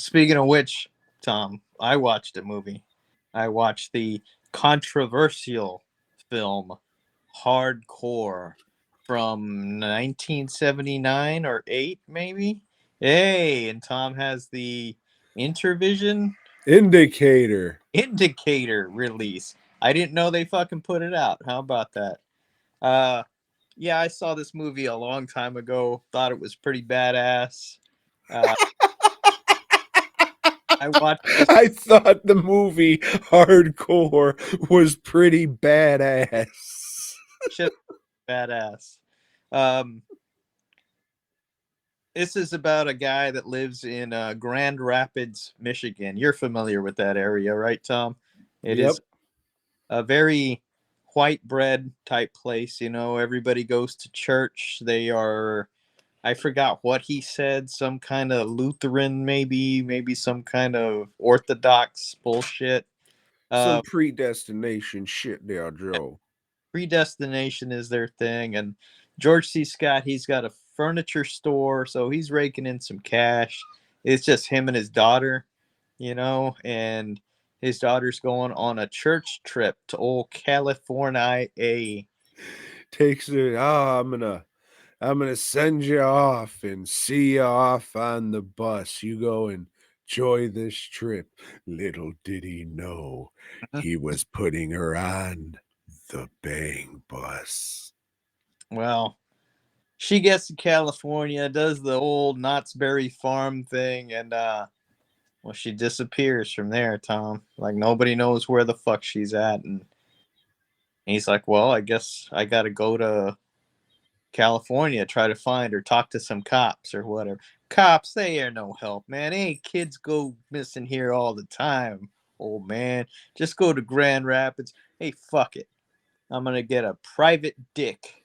Speaking of which, Tom, I watched a movie. I watched the controversial film Hardcore from 1979 or 8 maybe. Hey, and Tom has the Intervision Indicator. Indicator release. I didn't know they fucking put it out. How about that? Uh yeah, I saw this movie a long time ago. Thought it was pretty badass. Uh I watched this I thought the movie Hardcore was pretty badass. shit badass. Um this is about a guy that lives in Grand Rapids, Michigan. You're familiar with that area, right, Tom? It Yep. is a very white bread type place. You know, everybody goes to church. They are, I forgot what he said, some kind of Lutheran, maybe some kind of Orthodox bullshit. Some Uh, predestination shit there, Joe. Predestination is their thing. And George C. Scott, he's got a furniture store, so he's raking in some cash. It's just him and his daughter, you know, and his daughter's going on a church trip to old California. Takes it. Oh, I'm gonna send you off and see you off on the bus. You go and enjoy this trip. Little did he know he was putting her on the bang bus. Well, she gets to California, does the old Knott's Berry Farm thing, and well, she disappears from there, Tom. Like nobody knows where the fuck she's at, and he's like, "Well, I guess I got to go to California, try to find her, talk to some cops or whatever." Cops, they are no help, man. Hey, kids go missing here all the time, old man. Just go to Grand Rapids. Hey, fuck it. I'm gonna get a private dick.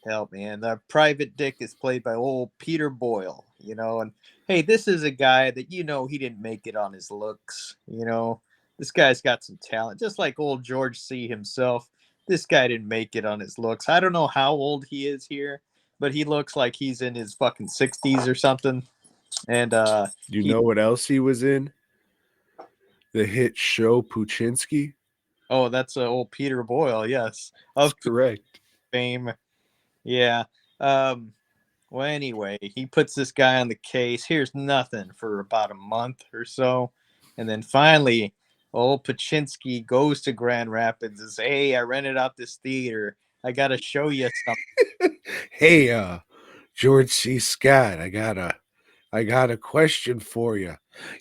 Help, man. The private dick is played by old Peter Boyle, you know. And hey, this is a guy that you know he didn't make it on his looks, you know. This guy's got some talent, just like old George C. himself. This guy didn't make it on his looks. I don't know how old he is here, but he looks like he's in his fucking 60s or something. And You he know what else he was in? The hit show Puchinsky. oh, that's old Peter Boyle, yes, That's of correct. fame. Yeah. Um Well, anyway, he puts this guy on the case. Here's nothing for about a month or so. And then finally, old Paczynski goes to Grand Rapids and says, "Hey, I rented out this theater. I got to show you something." Hey, George C. Scott, I got a question for you.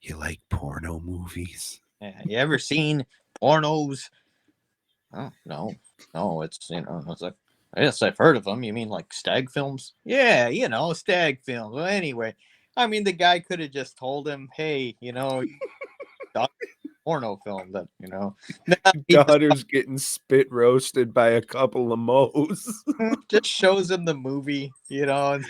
You like porno movies? Yeah, you ever seen pornos? Oh, no. No, it's, it's like, yes, I've heard of them. You mean like stag films? Yeah, stag films. Well, anyway, I mean, the guy could have just told him, hey, porno film that no, he just Daughter's getting spit roasted by a couple of moes. just shows him the movie, and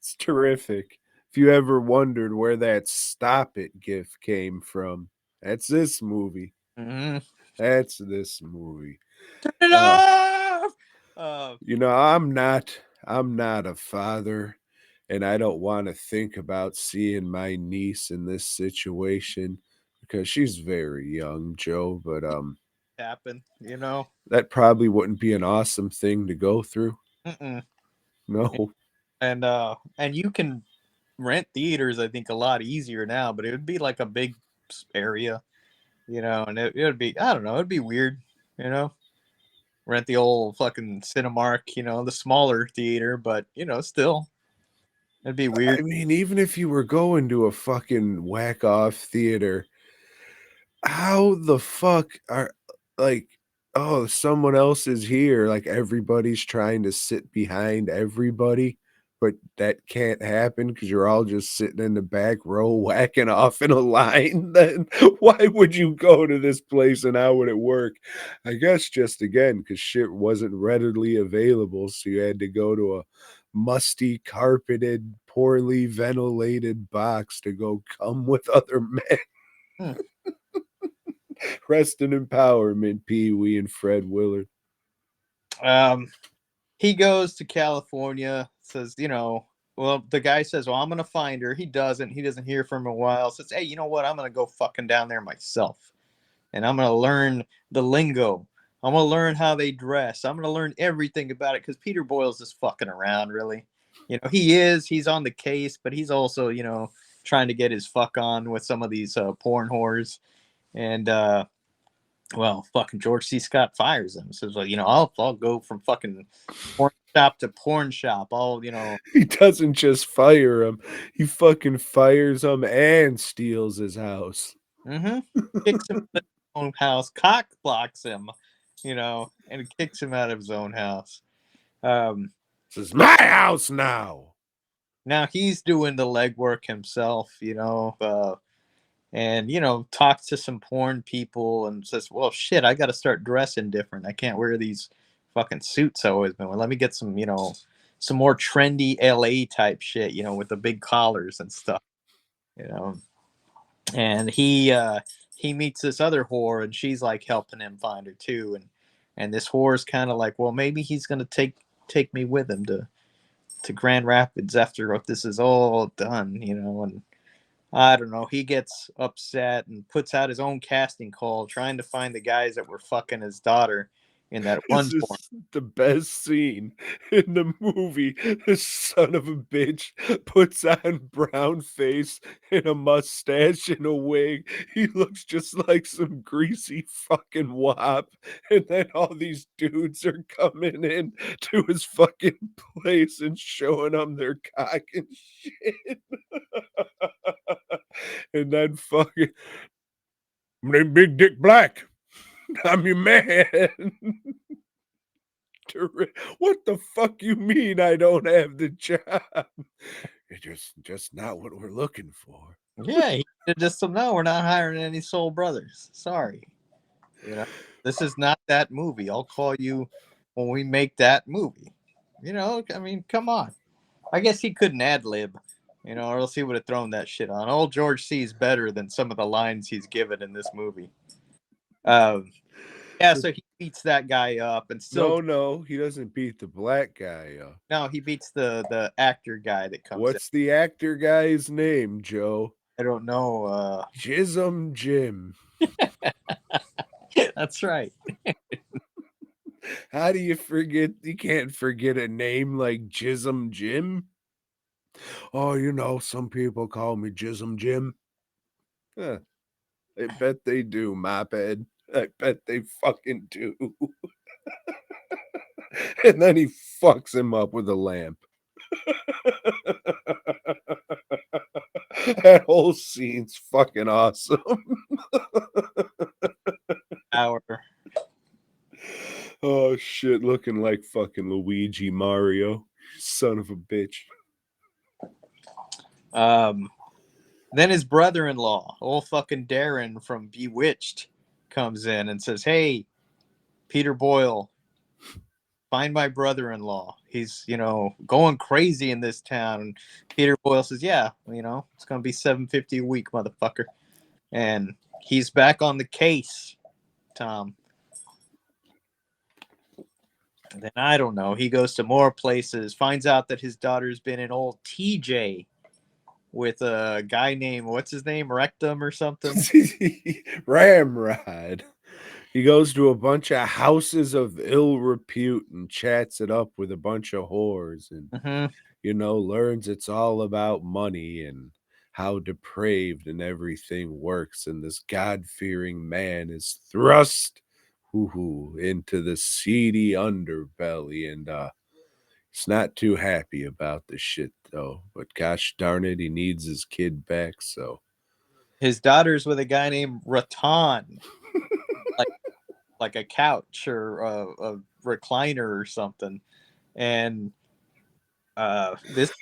It's terrific. If you ever wondered where that "Stop It" gif came from, that's this movie. Mhm. That's this movie. Turn it Uh, off. I'm not a father, and I don't want to think about seeing my niece in this situation because she's very young, Joe. But Happen. that probably wouldn't be an awesome thing to go through. Mm-mm. No, And you can rent theaters, I think, a lot easier now, but it would be like a big area, and it would be, I don't know, it'd be weird, you know. Rent the old fucking Cinemark, the smaller theater, but still, it'd be weird. I mean, even if you were going to a fucking whack off theater, how the fuck are like, oh, someone else is here, like everybody's trying to sit behind everybody, but that can't happen because you're all just sitting in the back row whacking off in a line. Then why would you go to this place and how would it work? I guess just again because shit wasn't readily available, so you had to go to a musty carpeted poorly ventilated box to go come with other men. Hmm. Rest in empowerment, Pee Wee and Fred Willard. Um, he goes to California, says, well, the guy says, well, I'm going to find her. He doesn't. He doesn't hear from her a while. Says, hey, you know what? I'm going to go fucking down there myself. And I'm going to learn the lingo. I'm going to learn how they dress. I'm going to learn everything about it because Peter Boyle's just fucking around, really. He's on the case, but he's also, trying to get his fuck on with some of these porn whores. And, well, fucking George C. Scott fires him. Says, well, I'll go from fucking porn shop to porn shop. He doesn't just fire him, he fucking fires him and steals his house. Mm-hmm. Kicks him out of his own house, cock blocks him, and kicks him out of his own house. This is my house now. Now he's doing the legwork himself, and talks to some porn people and says, well, shit, I got to start dressing different. I can't wear these fucking suits I always been wearing. Let me get some more trendy LA type shit, with the big collars and stuff, and he meets this other whore and she's like helping him find her too, and this whore's kind of like, well, maybe he's gonna take me with him to Grand Rapids after this is all done, and I don't know. He gets upset and puts out his own casting call trying to find the guys that were fucking his daughter in that one This porn. is the best scene in the movie. This son of a bitch puts on brown face and a mustache and a wig. He looks just like some greasy fucking wop. And then all these dudes are coming in to his fucking place and showing him their cock and shit. And then fucking, my name Big Dick Black. I'm your man. What the fuck you mean I don't have the job? It's just not what we're looking for. Yeah, he just said, no, we're not hiring any soul brothers. Sorry. This is not that movie. I'll call you when we make that movie. I mean, come on. I guess he couldn't ad lib, or else he would have thrown that shit on. Old George C is better than some of the lines he's given in this movie. Yeah, so he beats that guy up and still No, he doesn't beat the black guy up. no, he beats the actor guy that comes in. What's the actor guy's name, Joe? I don't know. Jism Jim. That's right. How do you forget? You can't forget a name like Jism Jim. Oh, some people call me Jism Jim. Huh, I bet they do, mophead. I bet they fucking do. And then he fucks him up with a lamp. That whole scene's fucking awesome. Hour. Oh shit, looking like fucking Luigi Mario. Son of a bitch. Then his brother-in-law, old fucking Darren from Bewitched, comes in and says, "Hey, Peter Boyle, find my brother-in-law. He's, going crazy in this town." And Peter Boyle says, "Yeah, it's gonna be $750 a week, motherfucker." And he's back on the case, Tom. And then I don't know. He goes to more places, finds out that his daughter's been in old TJ with a guy named, what's his name, Rectum or something. Ramrod. He goes to a bunch of houses of ill repute and chats it up with a bunch of whores and, learns it's all about money and how depraved and everything works. And this God fearing man is thrust into the seedy underbelly. And he's not too happy about the shit, though. But gosh darn it, he needs his kid back, so. His daughter's with a guy named Rattan, like a couch or a recliner or something. And this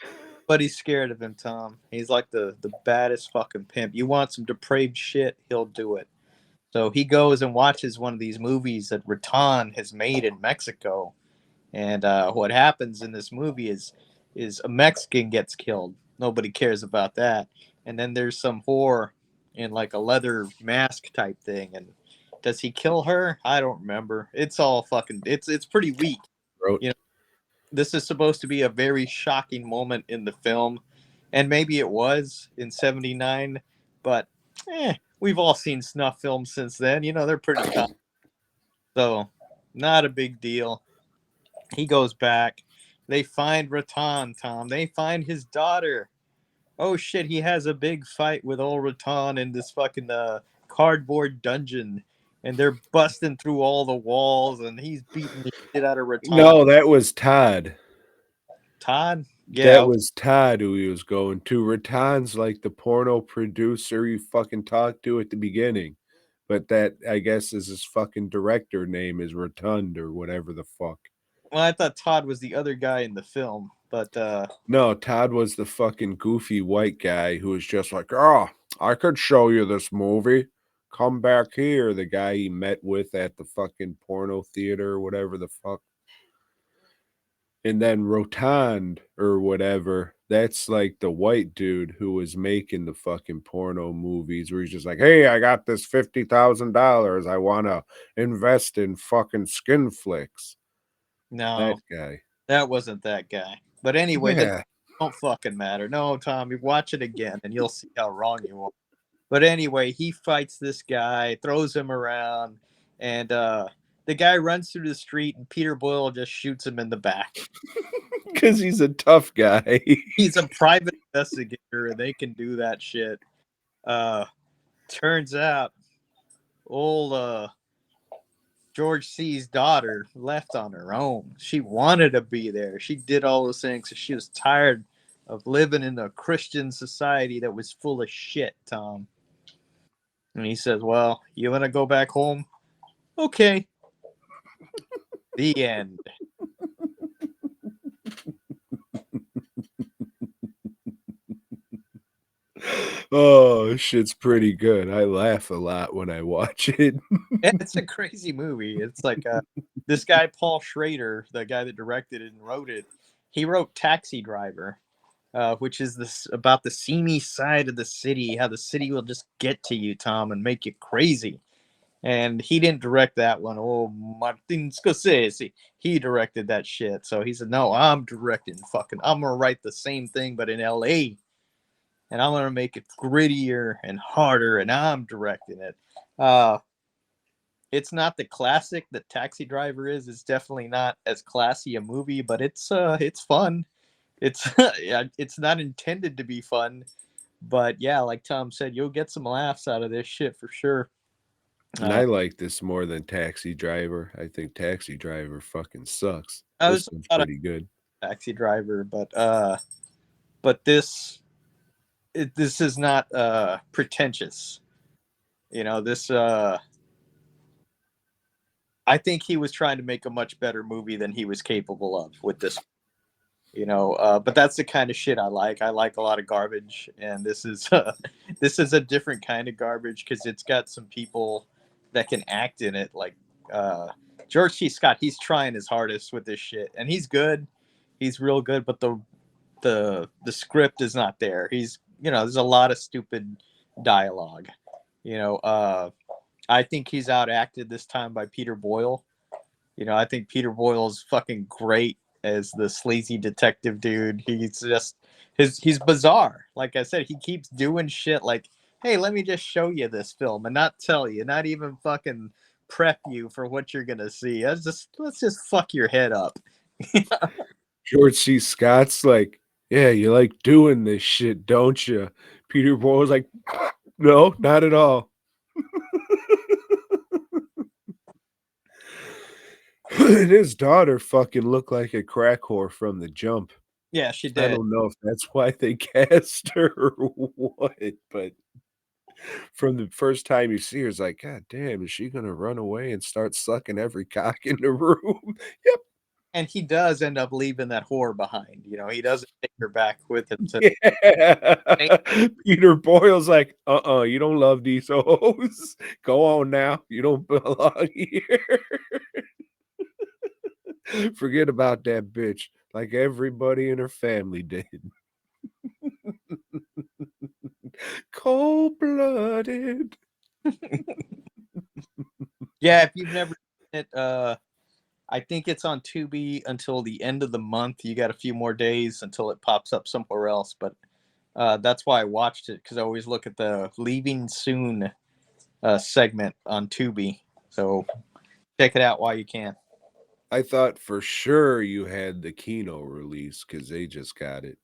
buddy's scared of him, Tom. He's like the baddest fucking pimp. You want some depraved shit, he'll do it. So he goes and watches one of these movies that Rattan has made in Mexico. And what happens in this movie is a Mexican gets killed. Nobody cares about that. And then there's some whore in like a leather mask type thing, Does he kill her? I don't remember. It's all fucking. It's pretty weak. Wrote. You know, this is supposed to be a very shocking moment in the film, and maybe it was in '79, but we've all seen snuff films since then. You know, they're pretty common, so not a big deal. He goes back. They find Rattan, Tom. They find his daughter. Oh shit, he has a big fight with old Rattan in this fucking cardboard dungeon. And they're busting through all the walls, and he's beating the shit out of Rattan. No, that was Todd. Todd? Yeah, That okay. was Todd who he was going to. Rattan's like the porno producer you fucking talked to at the beginning. But that, I guess, is his fucking director name is Rotund or whatever the fuck. Well, I thought Todd was the other guy in the film, but No, Todd was the fucking goofy white guy who was just like, oh, I could show you this movie. Come back here. The guy he met with at the fucking porno theater or whatever the fuck. And then Rotund or whatever, that's like the white dude who was making the fucking porno movies where he's just like, hey, I got this $50,000. I want to invest in fucking skin flicks. That no, guy. that wasn't that guy. But anyway, that Yeah. don't fucking matter. No, Tommy, watch it again, and you'll see how wrong you are. But anyway, he fights this guy, throws him around, and the guy runs through the street, and Peter Boyle just shoots him in the back. Because he's a tough guy. He's a private investigator, and they can do that shit. Uh, turns out, old George C's daughter left on her own. She wanted to be there. She did all those things. She was tired of living in a Christian society that was full of shit, Tom. And he says, well, you want to go back home? Okay. The end. Oh, shit's pretty good. I laugh a lot when I watch it. It's a crazy movie. It's like this guy, Paul Schrader, the guy that directed it and wrote it, he wrote Taxi Driver, which is this about the seamy side of the city, how the city will just get to you, Tom, and make you crazy. And he didn't direct that one. Oh, Martin Scorsese. He directed that shit. So he said, no, I'm directing fucking, I'm going to write the same thing, but in LA. And I'm going to make it grittier and harder. And I'm directing it. It's not the classic that Taxi Driver is. It's definitely not as classy a movie, but it's fun. It's yeah, it's not intended to be fun, but yeah, like Tom said, you'll get some laughs out of this shit for sure. And I like this more than Taxi Driver. I think Taxi Driver fucking sucks. I This was one's not a pretty good. Taxi Driver, but this is not pretentious. You know, this I think he was trying to make a much better movie than he was capable of with this. You know, but that's the kind of shit I like. I like a lot of garbage, and this is this is a different kind of garbage because it's got some people that can act in it. Like uh, George C. Scott, he's trying his hardest with this shit, and he's good. He's real good, but the script is not there. He's there's a lot of stupid dialogue. You know, I think he's outacted this time by Peter Boyle. I think Peter Boyle's fucking great as the sleazy detective dude. He's just he's bizarre. Like I said, he keeps doing shit like, "Hey, let me just show you this film and not tell you, not even fucking prep you for what you're gonna see. Let's just fuck your head up." George C. Scott's like, yeah, you like doing this shit, don't you? Peter Boyle's like, no, not at all. And his daughter fucking looked like a crack whore from the jump. Yeah, she I did. don't know if that's why they cast her or what, but from the first time you see her, it's like, God damn, is she gonna run away and start sucking every cock in the room? Yep. And he does end up leaving that whore behind. He doesn't take her back with him to. Yeah. Peter Boyle's like, you don't love these hoes. Go on now. You don't belong here. Forget about that bitch, like everybody in her family did. Cold-blooded. Yeah, if you've never seen it, I think it's on Tubi until the end of the month. You got a few more days until it pops up somewhere else, but that's why I watched it, because I always look at the Leaving Soon segment on Tubi. So check it out while you can. I thought for sure you had the Kino release because they just got it.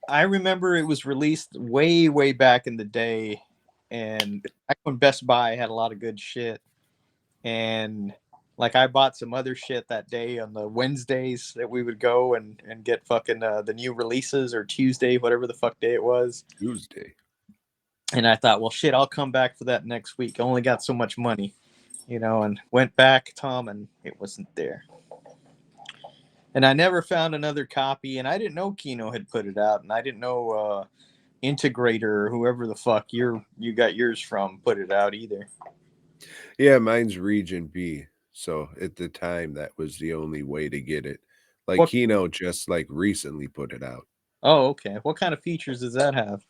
I remember it was released way, way back in the day, and back when Best Buy had a lot of good shit. And like I bought some other shit that day on the Wednesdays that we would go and get fucking the new releases, or Tuesday, whatever the fuck day it was. Tuesday. And I thought, well, shit, I'll come back for that next week. I only got so much money, and went back, Tom, and it wasn't there. And I never found another copy, and I didn't know Kino had put it out, and I didn't know Integrator or whoever the fuck you got yours from put it out either. Yeah, mine's Region B. So at the time, that was the only way to get it. Like Kino just like recently put it out. Oh, okay. What kind of features does that have?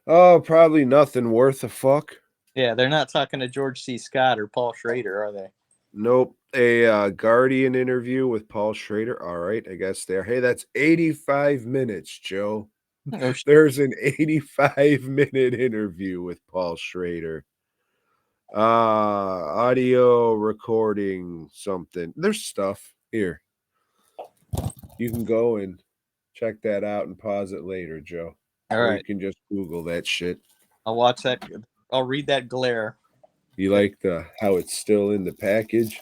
Oh, probably nothing worth a fuck. Yeah, they're not talking to George C. Scott or Paul Schrader, are they? Nope. A Guardian interview with Paul Schrader. All right, I guess there. Hey, that's 85 minutes, Joe. Oh, There's an 85-minute interview with Paul Schrader. Audio recording something. There's stuff here. You can go and check that out and pause it later, Joe. all or right. you can just Google that shit. I'll watch that. I'll read that glare. You like how it's still in the package?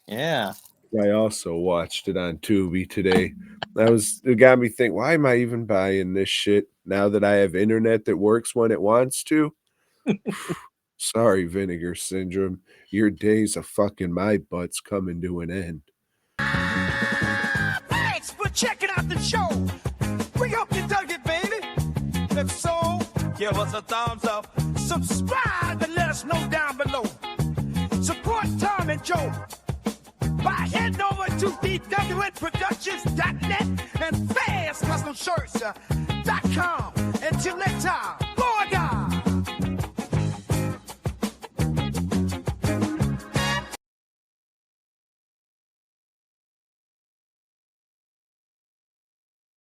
Yeah. I also watched it on Tubi today. It got me thinking, why am I even buying this shit now that I have internet that works when it wants to? Sorry, Vinegar Syndrome. Your days of fucking my butt's coming to an end. Thanks for checking out the show. We hope you dug it, baby. If so, give us a thumbs up. Subscribe and let us know down below. Support Tom and Joe by heading over to dwnproductions.net and fastcustomshirts.com. Until next time.